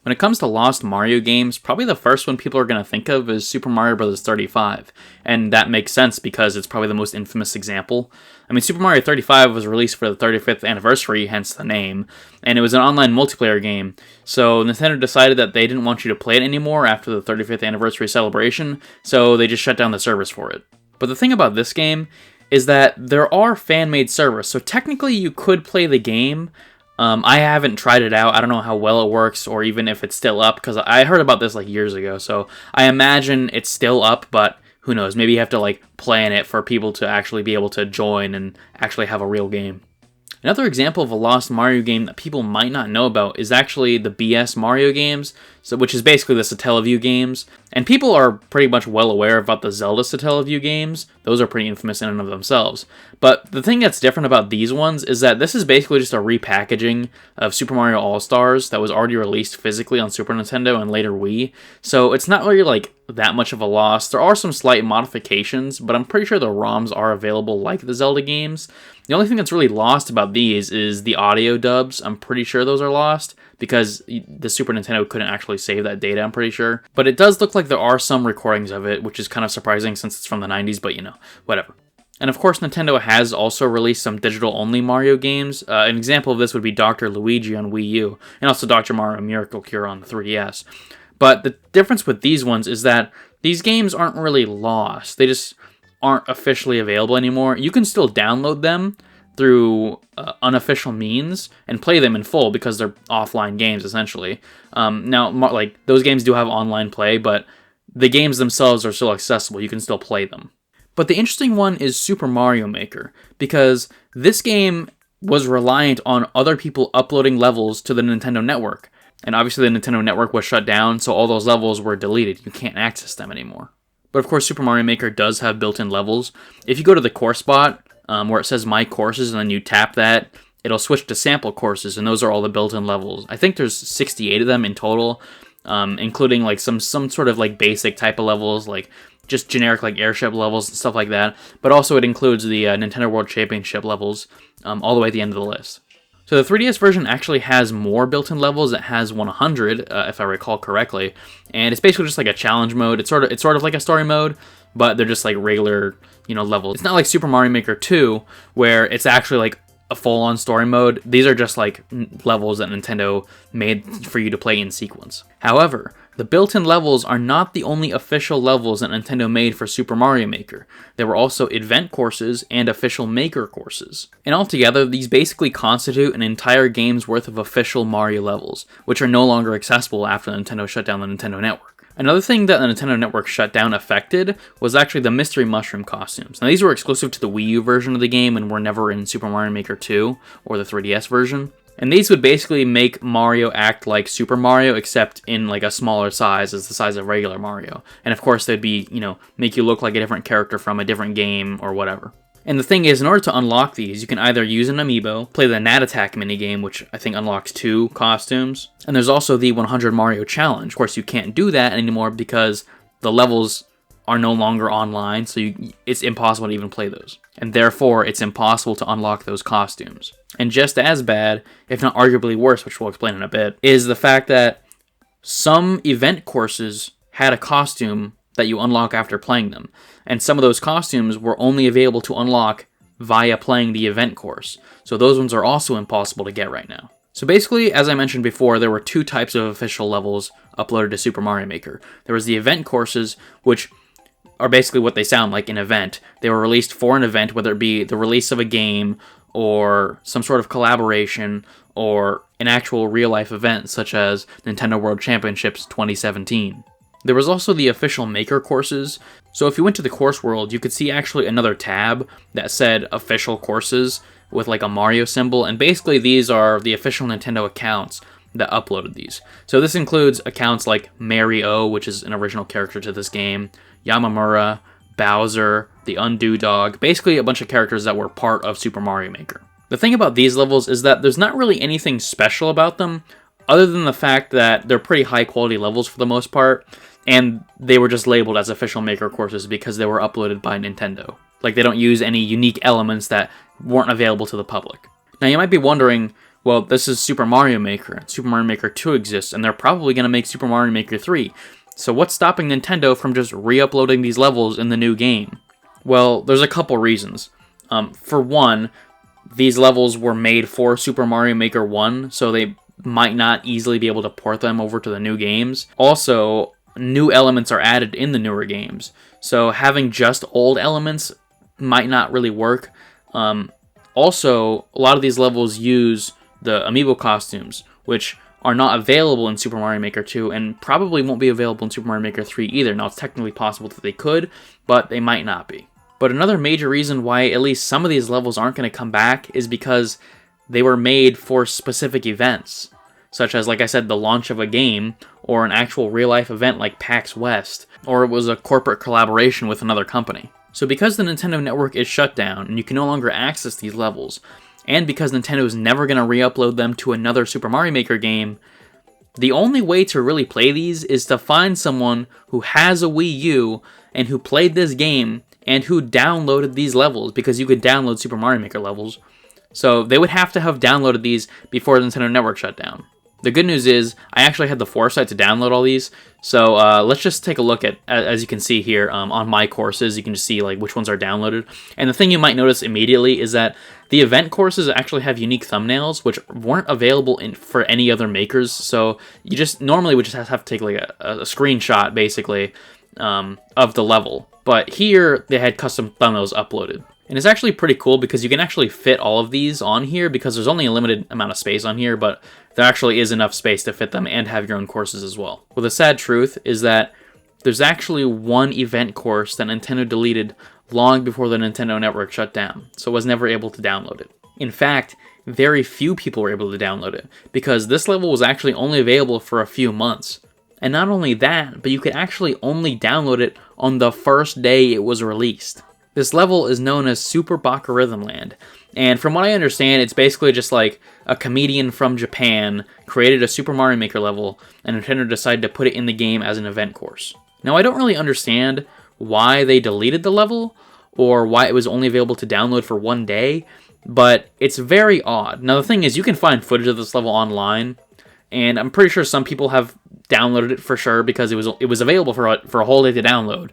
When it comes to lost Mario games, probably the first one people are going to think of is Super Mario Bros. 35, and that makes sense because it's probably the most infamous example. I mean, Super Mario 35 was released for the 35th anniversary, hence the name, and it was an online multiplayer game, so Nintendo decided that they didn't want you to play it anymore after the 35th anniversary celebration, so they just shut down the servers for it. But the thing about this game is that there are fan-made servers, so technically you could play the game. I haven't tried it out. I don't know how well it works or even if it's still up, because I heard about this like years ago, so I imagine it's still up, but who knows, maybe you have to like plan it for people to actually be able to join and actually have a real game. Another example of a lost Mario game that people might not know about is actually the BS Mario games, which is basically the Satellaview games. And people are pretty much well aware about the Zelda Satellaview games. Those are pretty infamous in and of themselves. But the thing that's different about these ones is that this is basically just a repackaging of Super Mario All-Stars that was already released physically on Super Nintendo and later Wii. So it's not really like that much of a loss. There are some slight modifications, but I'm pretty sure the ROMs are available like the Zelda games. The only thing that's really lost about these is the audio dubs. I'm pretty sure those are lost because the Super Nintendo couldn't actually save that data, I'm pretty sure. But it does look like there are some recordings of it, which is kind of surprising since it's from the 90s, but you know, whatever. And of course, Nintendo has also released some digital-only Mario games. An example of this would be Dr. Luigi on Wii U, and also Dr. Mario Miracle Cure on the 3DS. But the difference with these ones is that these games aren't really lost. They just aren't officially available anymore. You can still download them through unofficial means and play them in full because they're offline games, essentially. Now, like, those games do have online play, but the games themselves are still accessible. You can still play them. But the interesting one is Super Mario Maker, because this game was reliant on other people uploading levels to the Nintendo Network. And obviously the Nintendo Network was shut down, so all those levels were deleted. You can't access them anymore. But of course, Super Mario Maker does have built-in levels. If you go to the course spot, where it says My Courses, and then you tap that, it'll switch to Sample Courses, and those are all the built-in levels. I think there's 68 of them in total, including like some sort of like basic type of levels, like just generic like airship levels and stuff like that. But also it includes the Nintendo World Championship levels all the way at the end of the list. So the 3DS version actually has more built-in levels. It has 100, if I recall correctly, and it's basically just like a challenge mode. It's sort of like a story mode, but they're just like regular, levels. It's not like Super Mario Maker 2, where it's actually like a full-on story mode. These are just like levels that Nintendo made for you to play in sequence. However, the built-in levels are not the only official levels that Nintendo made for Super Mario Maker. There were also event courses and official Maker courses. And altogether, these basically constitute an entire game's worth of official Mario levels, which are no longer accessible after Nintendo shut down the Nintendo Network. Another thing that the Nintendo Network shutdown affected was actually the Mystery Mushroom costumes. Now, these were exclusive to the Wii U version of the game and were never in Super Mario Maker 2 or the 3DS version. And these would basically make Mario act like Super Mario, except in like a smaller size, as the size of regular Mario. And of course, they'd be, make you look like a different character from a different game or whatever. And the thing is, in order to unlock these, you can either use an amiibo, play the Nat Attack minigame, which I think unlocks 2 costumes, and there's also the 100 Mario Challenge. Of course, you can't do that anymore because the levels are no longer online, so it's impossible to even play those. And therefore, it's impossible to unlock those costumes. And just as bad, if not arguably worse, which we'll explain in a bit, is the fact that some event courses had a costume that you unlock after playing them. And some of those costumes were only available to unlock via playing the event course. So those ones are also impossible to get right now. So basically, as I mentioned before, there were 2 types of official levels uploaded to Super Mario Maker. There was the event courses, which are basically what they sound like, an event. They were released for an event, whether it be the release of a game or some sort of collaboration or an actual real-life event, such as Nintendo World Championships 2017. There was also the official Maker courses. So if you went to the course world, you could see actually another tab that said official courses with like a Mario symbol. And basically these are the official Nintendo accounts that uploaded these. So this includes accounts like Mario, which is an original character to this game, Yamamura, Bowser, the Undo Dog, basically a bunch of characters that were part of Super Mario Maker. The thing about these levels is that there's not really anything special about them, other than the fact that they're pretty high quality levels for the most part, and they were just labeled as official Maker courses because they were uploaded by Nintendo. Like, they don't use any unique elements that weren't available to the public. Now, you might be wondering, Well, this is Super Mario Maker, and Super Mario Maker 2 exists, and they're probably going to make Super Mario Maker 3. So what's stopping Nintendo from just re-uploading these levels in the new game? Well, there's a couple reasons. For one, these levels were made for Super Mario Maker 1, so they might not easily be able to port them over to the new games. Also, new elements are added in the newer games, so having just old elements might not really work. Also, a lot of these levels use the amiibo costumes, which are not available in Super Mario Maker 2 and probably won't be available in Super Mario Maker 3 either. Now, it's technically possible that they could, but they might not be. But another major reason why at least some of these levels aren't going to come back is because they were made for specific events, such as, like I said, the launch of a game, or an actual real-life event like PAX West, or it was a corporate collaboration with another company. So because the Nintendo Network is shut down and you can no longer access these levels, and because Nintendo is never going to re-upload them to another Super Mario Maker game, the only way to really play these is to find someone who has a Wii U and who played this game and who downloaded these levels, because you could download Super Mario Maker levels. So they would have to have downloaded these before the Nintendo Network shut down. The good news is, I actually had the foresight to download all these, so let's just take a look at, as you can see here, on my courses, you can just see like which ones are downloaded. And the thing you might notice immediately is that the event courses actually have unique thumbnails, which weren't available for any other makers, so you just normally would just have to take like a screenshot, basically, of the level. But here, they had custom thumbnails uploaded. And it's actually pretty cool because you can actually fit all of these on here, because there's only a limited amount of space on here, but there actually is enough space to fit them and have your own courses as well. Well, the sad truth is that there's actually one event course that Nintendo deleted long before the Nintendo Network shut down, so was never able to download it. In fact, very few people were able to download it, because this level was actually only available for a few months. And not only that, but you could actually only download it on the first day it was released. This level is known as Super Baka Rhythm Land, and from what I understand, it's basically just like a comedian from Japan created a Super Mario Maker level, and Nintendo decided to put it in the game as an event course. Now, I don't really understand why they deleted the level, or why it was only available to download for one day, but it's very odd. Now, the thing is, you can find footage of this level online, and I'm pretty sure some people have downloaded it for sure, because it was available for a whole day to download.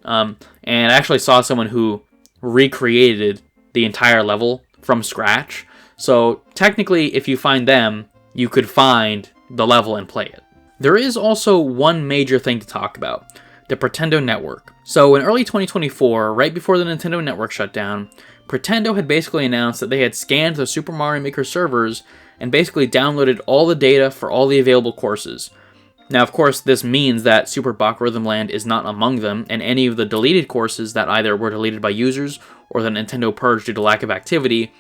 And I actually saw someone who recreated the entire level from scratch. So technically, if you find them, you could find the level and play it. There is also one major thing to talk about: the Pretendo network. So in early 2024, right before the Nintendo Network shut down, Pretendo had basically announced that they had scanned the Super Mario Maker servers and basically downloaded all the data for all the available courses. Now, of course, this means that Super Baka Rhythm Land is not among them, and any of the deleted courses that either were deleted by users or that Nintendo purged due to lack of activity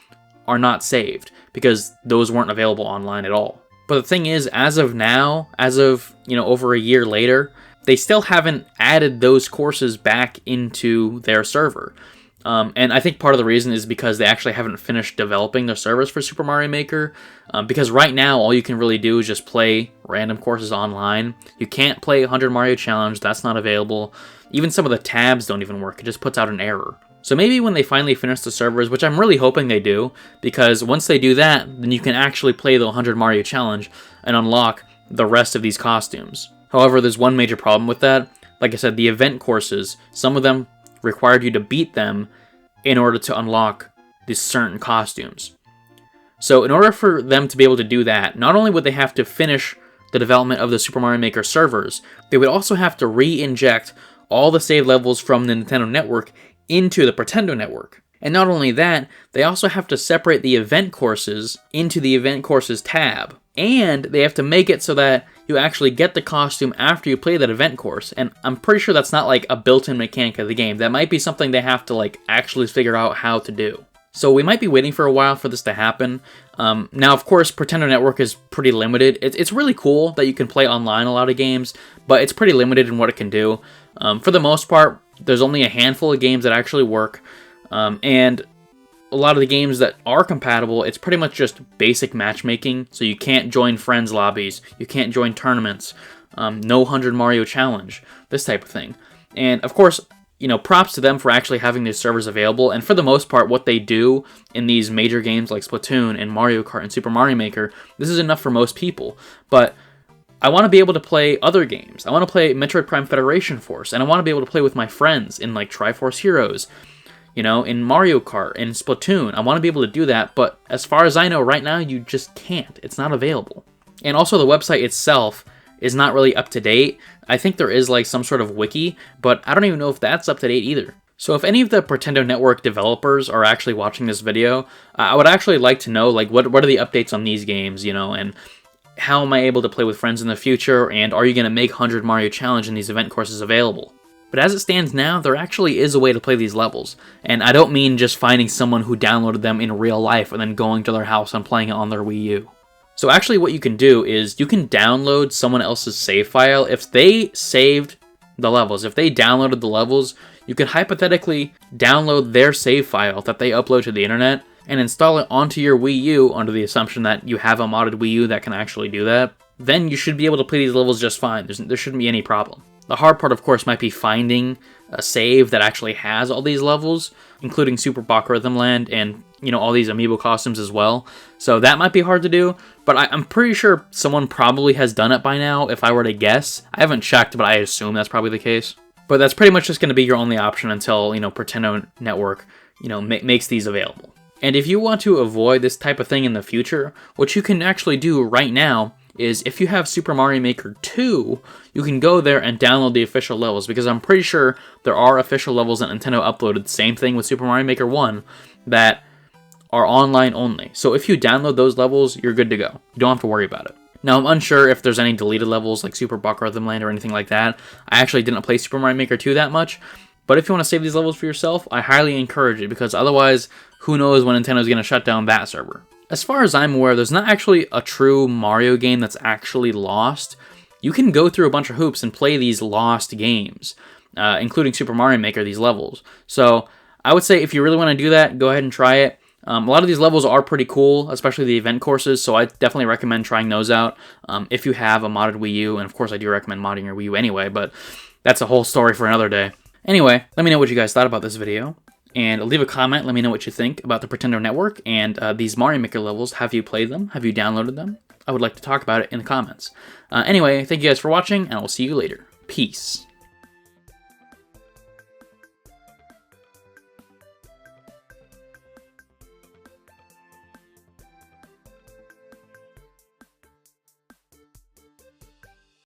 are not saved, because those weren't available online at all. But the thing is, as of now, over a year later, they still haven't added those courses back into their server. And I think part of the reason is because they actually haven't finished developing the servers for Super Mario Maker. Because right now, all you can really do is just play random courses online. You can't play 100 Mario Challenge, that's not available. Even some of the tabs don't even work, it just puts out an error. So maybe when they finally finish the servers, which I'm really hoping they do, because once they do that, then you can actually play the 100 Mario Challenge and unlock the rest of these costumes. However, there's one major problem with that. Like I said, the event courses, some of them required you to beat them in order to unlock these certain costumes. So in order for them to be able to do that, not only would they have to finish the development of the Super Mario Maker servers, they would also have to re-inject all the save levels from the Nintendo Network into the Pretendo network. And not only that, they also have to separate the event courses into the event courses tab. And they have to make it so that you actually get the costume after you play that event course. And I'm pretty sure that's not like a built-in mechanic of the game. That might be something they have to like actually figure out how to do. So we might be waiting for a while for this to happen. Now, of course, Pretendo Network is pretty limited. It's really cool that you can play online a lot of games, but it's pretty limited in what it can do. For the most part, there's only a handful of games that actually work. And a lot of the games that are compatible, it's pretty much just basic matchmaking. So you can't join friends lobbies, you can't join tournaments, no 100 Mario Challenge, this type of thing. And of course, props to them for actually having these servers available. And for the most part, what they do in these major games like Splatoon and Mario Kart and Super Mario Maker, this is enough for most people. But I want to be able to play other games. I want to play Metroid Prime Federation Force, and I want to be able to play with my friends in like Triforce Heroes, in Mario Kart, in Splatoon. I want to be able to do that, but as far as I know right now, you just can't. It's not available. And also the website itself is not really up to date. I think there is like some sort of wiki, but I don't even know if that's up to date either. So if any of the Pretendo Network developers are actually watching this video, I would actually like to know like what are the updates on these games, and how am I able to play with friends in the future, and are you going to make 100 Mario Challenge and these event courses available? But as it stands now, there actually is a way to play these levels, and I don't mean just finding someone who downloaded them in real life and then going to their house and playing it on their Wii U. So actually what you can do is you can download someone else's save file. If they saved the levels, if they downloaded the levels, you can hypothetically download their save file that they upload to the internet and install it onto your Wii U under the assumption that you have a modded Wii U that can actually do that. Then you should be able to play these levels just fine. There shouldn't be any problem. The hard part, of course, might be finding a save that actually has all these levels, including Super Baka Rhythm Land and, all these amiibo costumes as well. So that might be hard to do, but I'm pretty sure someone probably has done it by now, if I were to guess. I haven't checked, but I assume that's probably the case. But that's pretty much just going to be your only option until, Pretendo Network, makes these available. And if you want to avoid this type of thing in the future, what you can actually do right now is if you have Super Mario Maker 2, you can go there and download the official levels, because I'm pretty sure there are official levels that Nintendo uploaded, same thing with Super Mario Maker 1, that are online only. So if you download those levels, you're good to go. You don't have to worry about it. Now, I'm unsure if there's any deleted levels like Super Baka Rhythm Land or anything like that. I actually didn't play Super Mario Maker 2 that much, but if you want to save these levels for yourself, I highly encourage it, because otherwise, who knows when Nintendo's going to shut down that server. As far as I'm aware, there's not actually a true Mario game that's actually lost. You can go through a bunch of hoops and play these lost games, including Super Mario Maker, these levels. So I would say if you really want to do that, go ahead and try it. A lot of these levels are pretty cool, especially the event courses, so I definitely recommend trying those out if you have a modded Wii U, and of course I do recommend modding your Wii U anyway, but that's a whole story for another day. Anyway, let me know what you guys thought about this video, and leave a comment, let me know what you think about the Pretendo Network and these Mario Maker levels. Have you played them? Have you downloaded them? I would like to talk about it in the comments. Anyway, thank you guys for watching, and I will see you later. Peace.